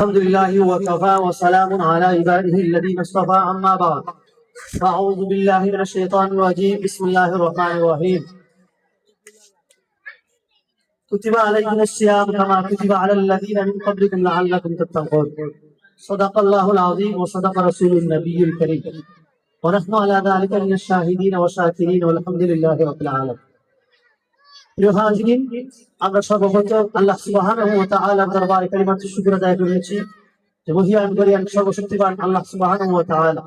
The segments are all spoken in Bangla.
الحمد لله وكفى وسلام على عباده الذين اصطفى أما بعد فأعوذ بالله من الشيطان الرجيم بسم الله الرحمن الرحيم كتب عليكم الصيام كما كتب على الذين من قبلكم لعلكم تتقون صدق الله العظيم وصدق رسول النبي الكريم ونحن على ذلك من الشاهدين والشاكرين والحمد لله رب العالمين প্রিয় হাজিরিন, আমরা সর্বপ্রথম আল্লাহ সুবহানাহু ওয়া তাআলার দরবারে কালিমাতুর শুকর আদায় করেছি যে মহিয়ান গরিয়ান সর্বশক্তিমান আল্লাহ সুবহানাহু ওয়া তাআলা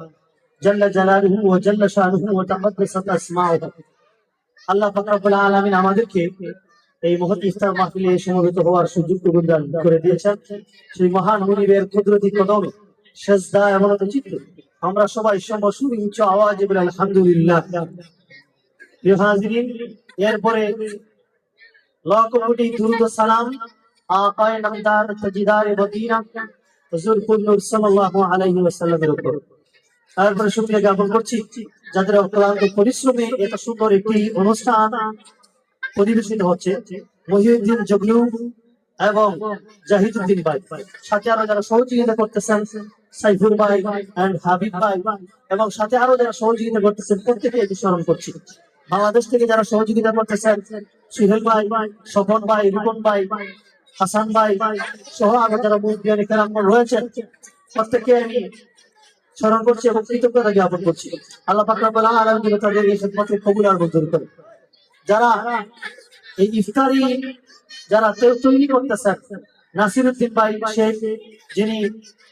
জাল্লা জালালুহু ওয়া জাল্লা শানুহু ওয়া তাকাদ্দাসাত আসমাউহু আল্লাহ পাক রব্বুল আলামিন আমাদেরকে এই মহৎ ইফতার মাহফিলে সমবেত হওয়ার সুযোগ প্রদান করে দিয়েছেন। সেই মহান মুনিবের কুদরতি কদমে সেজদা এমনত চিত্তে আমরা সবাই সমসুর উচ্চ আওয়াজে বলি আলহামদুলিল্লাহ। প্রিয় হাজিরিন, এরপরে লাখো কোটি দুরূদ ও সালাম আকায়ে নামদার তাজদার মদিনা হুজুর কুল্লুর সাল্লাল্লাহু আলাইহি ওয়াসাল্লামের উপর। তারপরে শুকরিয়া জ্ঞাপন করছি যাদের অক্লান্ত পরিশ্রমে এত সুন্দর একটি অনুষ্ঠান পরিবেশিত হচ্ছে। মহিউদ্দিন জগলু এবং জাহিদুদ্দিন ভাই, সাথে আরো যারা সহযোগিতা করতেছেন সাইফুল ভাই এন্ড হাবিব ভাই, এবং সাথে আরো যারা সহযোগিতা করতেছেন প্রত্যেকে এটি স্মরণ করছি। বাংলাদেশ থেকে যারা সহযোগিতা করতেছেন সুহেল ভাই, স্বপন ভাই, রিপন ভাই, হাসান ভাই সহ আরো যারা মুরব্বিয়ানে কেরাম রয়েছেন প্রত্যেককে আমি স্মরণ করছি এবং কৃতজ্ঞতা জ্ঞাপন করছি। আল্লাহ পাক রব্বুল আলামিন তাদের এই খিদমতকে কবুল আর মঞ্জুর করে। যারা এই ইফতারি যারা তৈরি করতেছেন, নাসিরউদ্দিন ভাই শেখ যিনি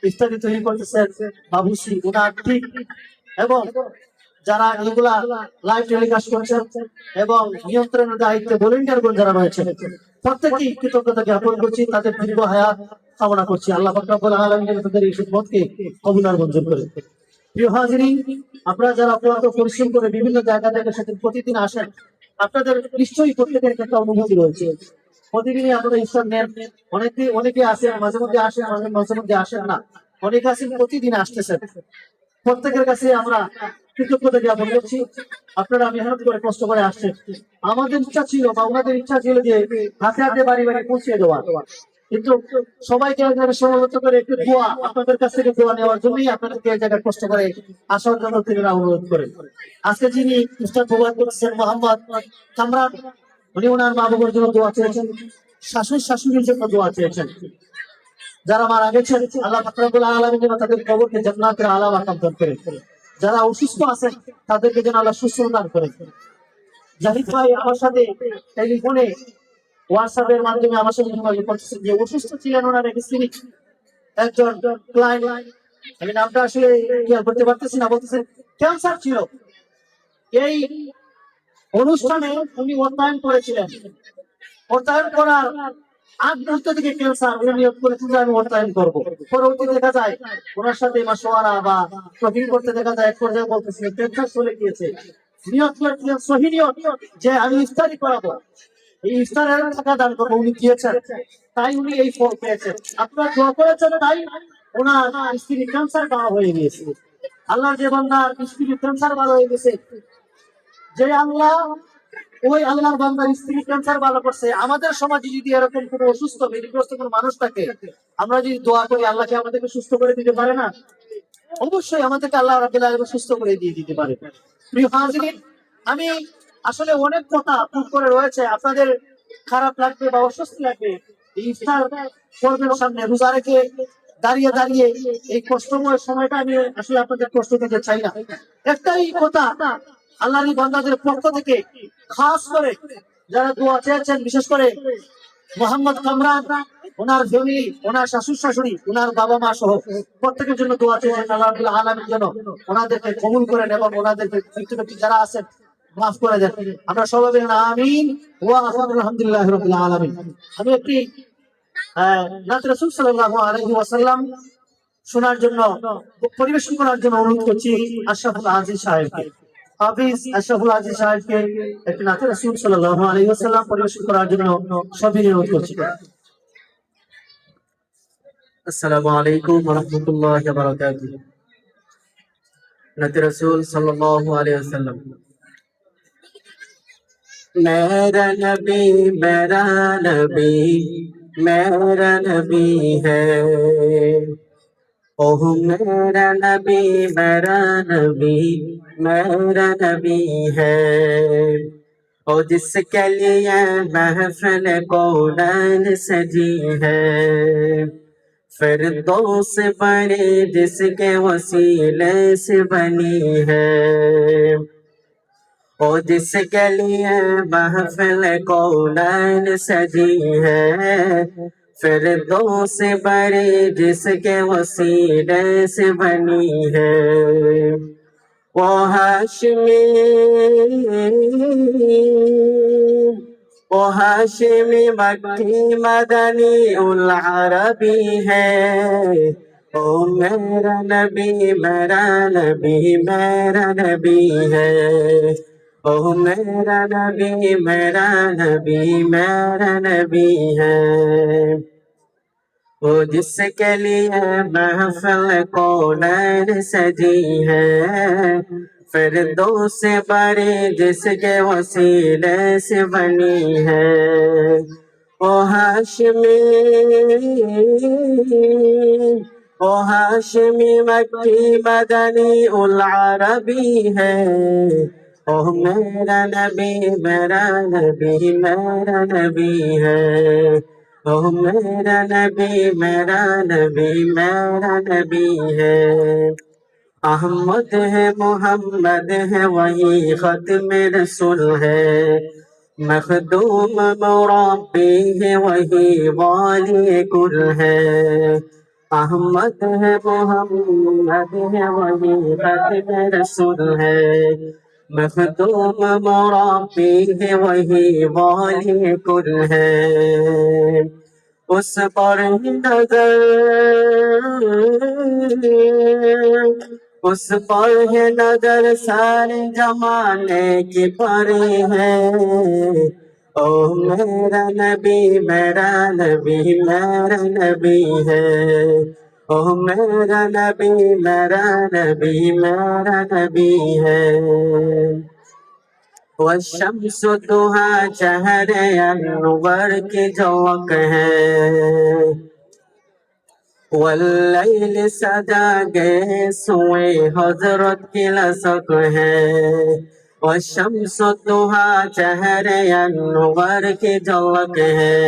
ইফতারি তৈরি করতেছেন, বাবুসি উনার ঠিক, এবং যারা এগুলা লাইভ টেলিকাস্ট করছেন এবং নিয়ন্ত্রণের দায়িত্বে ভলেন্টিয়ারগণ যারা রয়েছেন প্রত্যেককে কৃতজ্ঞতা জ্ঞাপন করছি, তাদের দীর্ঘ হায়াত কামনা করছি। আল্লাহ পাক রব্বুল আলামিন তাদের এই খিদমতকে কবুল আর মঞ্জুর করে। প্রিয় হাজিরিন, আপনারা যারা অক্লান্ত পরিশ্রম করে বিভিন্ন জায়গা থেকে সেদিন প্রতিদিন আসেন, আপনাদের নিশ্চয়ই প্রত্যেকের একটা অনুভূতি রয়েছে। প্রতিদিনই আপনারা ইফতার নেন, অনেকে আসেন, মাঝে মধ্যে আসেন, মাঝে মধ্যে আসেন না, অনেকে আসেন প্রতিদিন আসতেছেন। প্রত্যেকের কাছে আমরা কৃতজ্ঞতা জ্ঞাপন করছি। আপনারা মেহনত করে কষ্ট করে আসছেন। আমাদের ইচ্ছা ছিল বা ওনাদের ইচ্ছা ছিল যে হাতে হাতে বাড়ি বাড়ি পৌঁছে দেওয়া, কিন্তু সবাইকে সমবেত করে একটু দোয়া, আপনাদের কাছ থেকে দোয়া নেওয়ার জন্যই আপনাদেরকে এই জায়গায় কষ্ট করে আসার জন্য তিনি অনুরোধ করেন। আজকে যিনি উস্তাদ প্রবাদ করেছেন মোহাম্মদ কামরান, উনি ওনার মা বাবার জন্য দোয়া চেয়েছেন, শাশুড়ির জন্য দোয়া চেয়েছেন। যারা মারা গেছেন আল্লাহ পাক রব্বুল আলামিন যেন তাদের কবরকে জান্নাতের আলা মাকাম দান করেন। যারা অসুস্থ আছেন তাদেরকে যেন আল্লাহ সুস্থ দান করেন। জাহিদ ভাই আমার সাথে টেলিফোনে হোয়াটসঅ্যাপের মাধ্যমে আমার সাথে যোগাযোগ করতেছেন যে অসুস্থ ছিলেন ওনার এক স্ত্রী, একজন ক্লায়েন্ট, আমি নামটা আসলে খেয়াল করতে পারতেছি না, বলতেছেন ক্যান্সার ছিল। এই অনুষ্ঠানে উনি অর্থায়ন করেছিলেন, অর্থায়ন করার আগ মুহূর্ত থেকে ক্যান্সার উনি নিয়োগ করেছেন যে আমি অর্থায়ন করবো। পরবর্তী দেখা যায় ওনার সাথে মাসোয়ারা বা টকিং করতে দেখা যায় এক পর্যায়ে বলতেছিলেন ক্যান্সার চলে গিয়েছে, নিয়োগ করেছিলেন সহি নিয়োগ যে আমি ইফতারি করাবো, এই ইফতারের টাকা দান করবো, উনি দিয়েছেন, তাই উনি এই ফল পেয়েছেন। আপনারা দোয়া করেছেন তাই ওনার স্ত্রী ক্যান্সার ভালো হয়ে গিয়েছে। আল্লাহ যে বান্দার স্ত্রী ক্যান্সার ভালো হয়ে গেছে, যে আল্লাহ ওই আল্লাহর বান্দার স্ত্রী ক্যান্সার ভালো করছে, আমাদের সমাজে যদি এরকম কোনো অসুস্থ বিধিগ্রস্ত কোনো মানুষ থাকে, আমরা যদি দোয়া করি আল্লাহকে আমাদেরকে সুস্থ করে দিতে পারে না? অবশ্যই আমাদেরকে আল্লাহ রাব্বুল আলামিন সুস্থ করে দিয়ে দিতে পারে। প্রিয় হাজিরিন, আমি আসলে অনেক কথা খুব করে রয়েছে, আপনাদের খারাপ লাগবে বা অস্বস্তি লাগবে। এই ইফতার পর্বের সামনে রোজা রেখে দাঁড়িয়ে দাঁড়িয়ে এই কষ্টময় সময়টা আমি আসলে আপনাদের কষ্ট দিতে চাই না। একটাই কথা, আল্লাহর বান্দাদের পক্ষ থেকে খাস করে যারা দোয়া চেয়েছেন, বিশেষ করে মোহাম্মদ কামরান, ওনার ফ্যামিলি, ওনার শাশুড় শাশুড়ি, ওনার বাবা মা সহ প্রত্যেকের জন্য দোয়া চেয়েছেন আল্লাহ রাব্বুল আলামিন যেন ওনাদেরকে কবুল করেন এবং ওনাদেরকে মৃত্যুবরী যারা আছেন মাফ করে দেন। আমরা সবাই বলেন আমিন ওয়া আলহামদুলিল্লাহি রাব্বিল আলামিন। আমি একটি নাত রাসূল সাল্লাল্লাহু আলাইহি ওয়াসাল্লাম শোনার জন্য, পরিবেশন করার জন্য অনুরোধ করছি আশরাফুল আজিজ সাহেবকে। হাফিজ আশরাফুল আজিজ সাহেবকে একটি নাত রাসূল সাল্লাল্লাহু আলাইহি ওয়াসাল্লাম পরিবেশন করার জন্য সবিনয় অনুরোধ করছি। আসসালামু আলাইকুম ওয়া রাহমাতুল্লাহি ওয়া বারাকাতুহু। নাত রাসূল সাল্লাল্লাহু আলাইহি ওয়াসাল্লাম। मेरा नबी میرا نبی ہے، اوہ میرا نبی، میرا نبی، میرا نبی ہے، اور جس کے لیے محفل کونین سجی ہے، فردوس بڑی جس کے وسیلے سے بنی ہے، اور جس کے لیے محفل کونین سجی ہے، فردوس بڑی جس کے وسیلے سے بنی ہے، وہ ہاشمی، وہ ہاشمی مکی مدنی العربی ہے، او میرا نبی، میرا نبی، میرا نبی ہے، او میرا نبی، میرا نبی، میرا نبی ہے، وہ جس کے لیے محفل کونین سجی ہے، فردوس بڑی جس کے وسیلے سے بنی ہے، وہ ہاشمی، وہ ہاشمی مکی مدنی العربی ہے، اوہ میرا نبی، میرا نبی، میرا نبی ہے، اوہ میرا نبی، میرا نبی، میرا نبی ہے، احمد ہے، محمد ہے، وہی ختم رسول ہے، مخدوم مربی ہے، وہی والی کل ہے، احمد ہے، محمد ہے، وہی ختم رسول ہے، مخدوم مربی ہے، وہی والی کل ہے، اس پر نظر، اس پر ہے نظر سارے زمانے کی پری ہے، او میرا نبی، میرا نبی، میرا نبی ہے، او میرا نبی، میرا نبی، میرا نبی ہے، والشمس ضحیٰ شہر انور کی جوق ہے، واللیل سجا گئے سوئے حضرت کی لسک ہے، والشمس ضحیٰ شہر انور کی جوق ہے،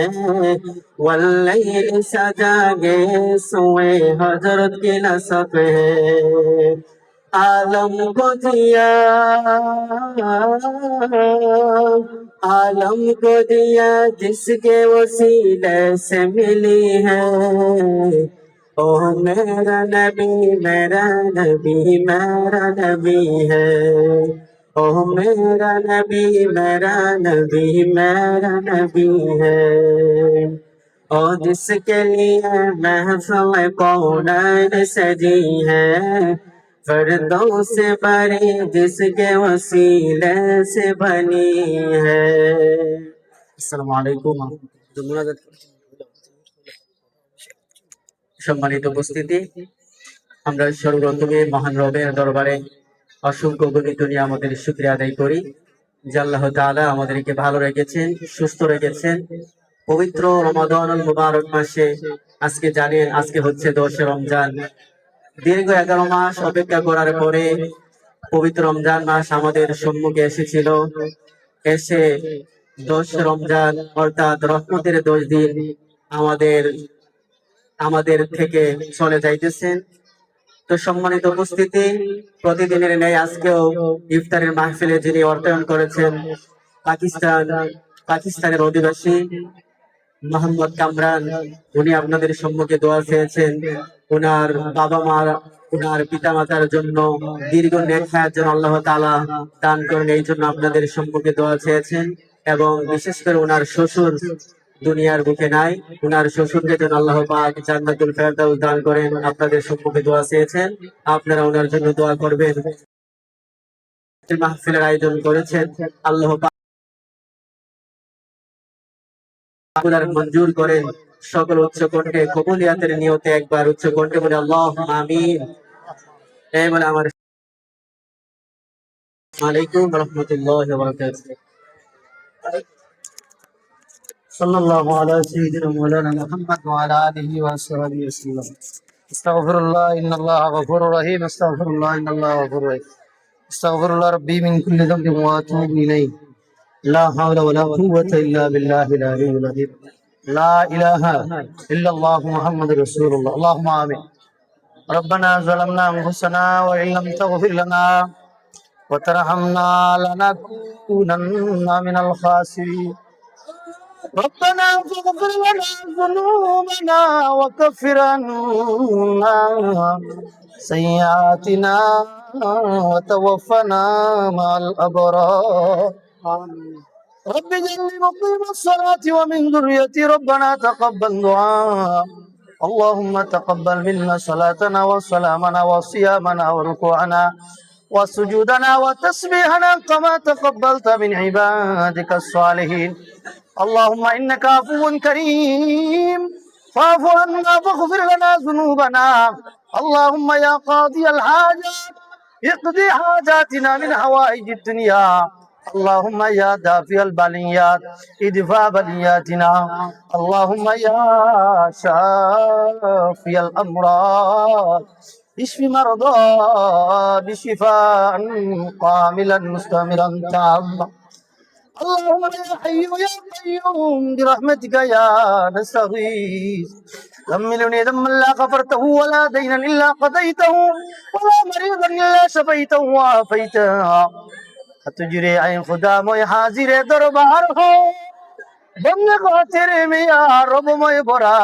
واللیل سجا گئے سوئے حضرت کی لسک ہے، عالم کو دیا، عالم کو دیا جس کے وسیلے سے ملی ہے، او میرا نبی، میرا نبی، میرا نبی ہے، او میرا نبی، میرا نبی، میرا نبی ہے، اور جس کے لیے محفل کونین سجی ہے، فردوس بڑی جس کے وسیلے سے بنی ہے۔ السلام علیکم। সম্মানিত উপস্থিতি, আমরা সর্বপ্রথমে মহান রবের দরবারে অসংখ্য গণিত আমাদের শুকরিয়া আদায় করি যে আল্লাহ তাআলা আমাদেরকে ভালো রেখেছেন, সুস্থ রেখেছেন। পবিত্র রমাদানুল মুবারক মাসে আজকে জানেন আজকে হচ্ছে 10 রমজান। দীর্ঘ 11 মাস অপেক্ষা করার পরে পবিত্র রমজান মাস আমাদের সম্মুখে এসেছিল। এসে 10 রমজান অর্থাৎ রহমতের 10 দিন আমাদের আমাদের থেকে চলে যাইতেছেন। তো সম্মানিত উপস্থিতি, প্রতিদিনের ন্যায় আজকেও ইফতারের মাহফিলে যিনি অর্থায়ন করেছেন পাকিস্তানের অধিবাসী মোহাম্মদ কামরান, উনি আপনাদের সম্মুখে দোয়া চেয়েছেন ওনার বাবা মা, ওনার পিতা মাতার জন্য দীর্ঘ নেক হায়াত যেন আল্লাহ তাআলা দান করেন, এই জন্য আপনাদের সম্মুখে দোয়া চেয়েছেন। এবং বিশেষ করে ওনার শ্বশুর দুনিয়ার বুকে নাই, ওনার শ্বশুরকে যেন আল্লাহ পাক জান্নাতুল ফেরদাউস দান করেন, আপনাদের সম্মুখে দোয়া চেয়েছেন। আপনারা ওনার জন্য দোয়া করবেন। মাহফিলের আয়োজন করেছেন, আল্লাহ পাক মঞ্জুর করেন। সকল উচ্চ কণ্ঠে কবুলিয়াতের নিয়তে একবার উচ্চ কণ্ঠে বলে আল্লাহুম্মা আমিন। এই বলে আমার আলাইকুম ওয়া রাহমাতুল্লাহি ওয়া বারাকাতুহু। صلى الله على سيدنا مولانا محمد وعلى آله وصحبه وسلم. استغفر الله إن الله غفور رحيم. استغفر الله إن الله غفور رحيم. استغفر الله ربي من كل ذنب وأتوب إليه. لا حول ولا قوة إلا بالله العلي العظيم. لا إله إلا الله محمد رسول الله. اللهم آمين. ربنا ظلمنا أنفسنا وإن لم تغفر لنا وترحمنا لنكونن من الخاسرين. ربنا فاغفر لنا ذنوبنا وكفر عنا سيئاتنا وتوفنا مع الأبرار. رب اجعلني مقيم الصلاة ومن ذريتي ربنا تقبل دعاء. اللهم تقبل منا صلاتنا وصلامنا وصيامنا وركوعنا وسجودنا وتسبيحنا كما تقبلت من عبادك الصالحين. اللهم إنك عفو كريم فاعف عنا فاغفر لنا ذنوبنا. اللهم يا قاضي الحاجات اقضي حاجاتنا من حوائج الدنيا. اللهم يا دافع البليات ادفع بلياتنا. اللهم يا شافي الأمراض اشف مرضى بشفاء قاملا مستمرا تاما. اللهم يا حي يا قيوم برحمتك يا نستغيث. ذملني ذما لا غفرته ولا دينا الا قضيته ولا مريضا الا شفيته وعافيته. تجري عين خدا موي حاضر دربار ہو بندے کو تیرے میں یا رب موي برا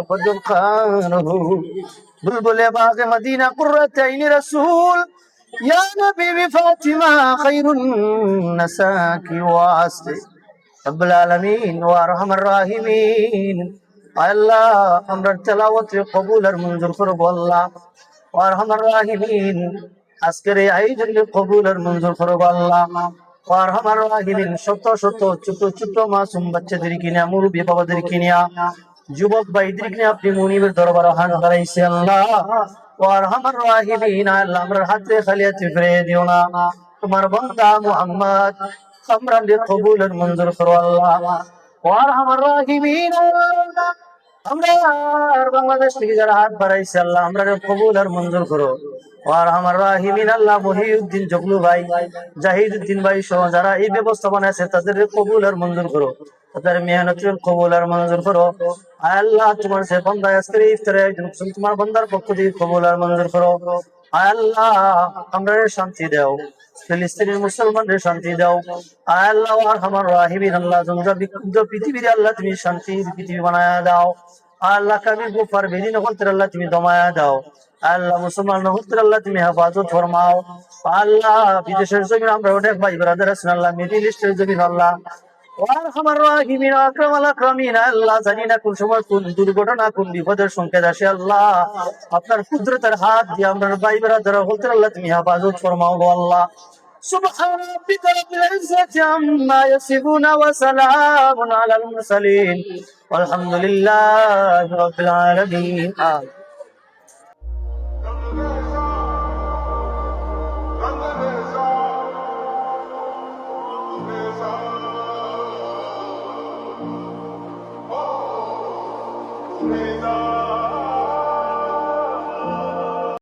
فضل خان ہو. بلبل باغ مدینہ قرۃ عین رسول يا نبي بفاطمة خير النساك واسع رب العالمين وارحم الراحمين. আল্লাহ আমরা তেলাওয়াত কবুল আর মঞ্জুর করো আল্লাহ। ওয়ারহাম রাহিমিন আজকের এই আয়োজন কবুল আর মঞ্জুর করো আল্লাহ। ওয়ারহাম রাহিমিন শত শত ছোট ছোট মাসুম বাচ্চাদের কিনা মুরব্বী বাবাদের কিনা যুবক ভাইদের কিনা আপনি মুনিবের দরবারে হাত বাড়াইছে আল্লাহ। ওয়ারহামার রাহিমিন আল্লাহ আমরার হাতে খালি হাতে ফিরিয়ে দিও না। তোমার বান্দা মুহাম্মদ আমরার কবুল আর মঞ্জুর করো আল্লাহ। ওয়ারহামার রাহিমিন আমরা বাংলাদেশ থেকে যারা হাত বাড়াইছে আল্লাহ আমরা কবুল আর মঞ্জুর করো। ওয়ারহামার রাহিমিন আল্লাহ মহিউদ্দিন জগলু ভাই জাহিদুদ্দিন ভাই সহ যারা এই ব্যবস্থাপনা আছে তাদের কবুল আর মঞ্জুর করো। তাদের মেহনতের কবুল আর মঞ্জুর করো। আল্লাহ তোমার সে বান্দা আজকের ইফতারে একজন তোমার বান্দার পক্ষ থেকে কবুল আর মঞ্জুর করো। আল্লাহ আমরা শান্তি দাও, ফিলিস্তিনের মুসলমানদের শান্তি দাও। আল্লাহ ওয়ারহামার রাহিমিন আল্লাহ তোমরা বিক্ষুব্ধ পৃথিবীর আল্লাহ তুমি শান্তির পৃথিবী বানায়া দাও। আল্লাহ কাবির গোফার বেদিন হত্যার আল্লাহ তুমি দমায়া দাও। আল্লাহ মুসলমান হত্যার আল্লাহ তুমি হেফাজত ফরমাও। আল্লাহ বিদেশের জমিন আমরা অনেক ভাই ব্রাদার আছেন আল্লাহ মিডিল ইস্টের জমিন আল্লাহ ওয়ারহামার রাহিমিন আকরামাল আকরামিন আল্লাহ জানি না কোন সময় কোন দুর্ঘটনা কোন বিপদের সংকেত আসে আল্লাহ আপনার কুদরতের হাত দিয়ে আমরা ভাই ব্রাদার হত্যার আল্লাহ তুমি হেফাজত ফরমাও গো আল্লাহ। سبحان ربك رب العزة عما يصفون وسلام على المرسلين والحمد لله رب العالمين.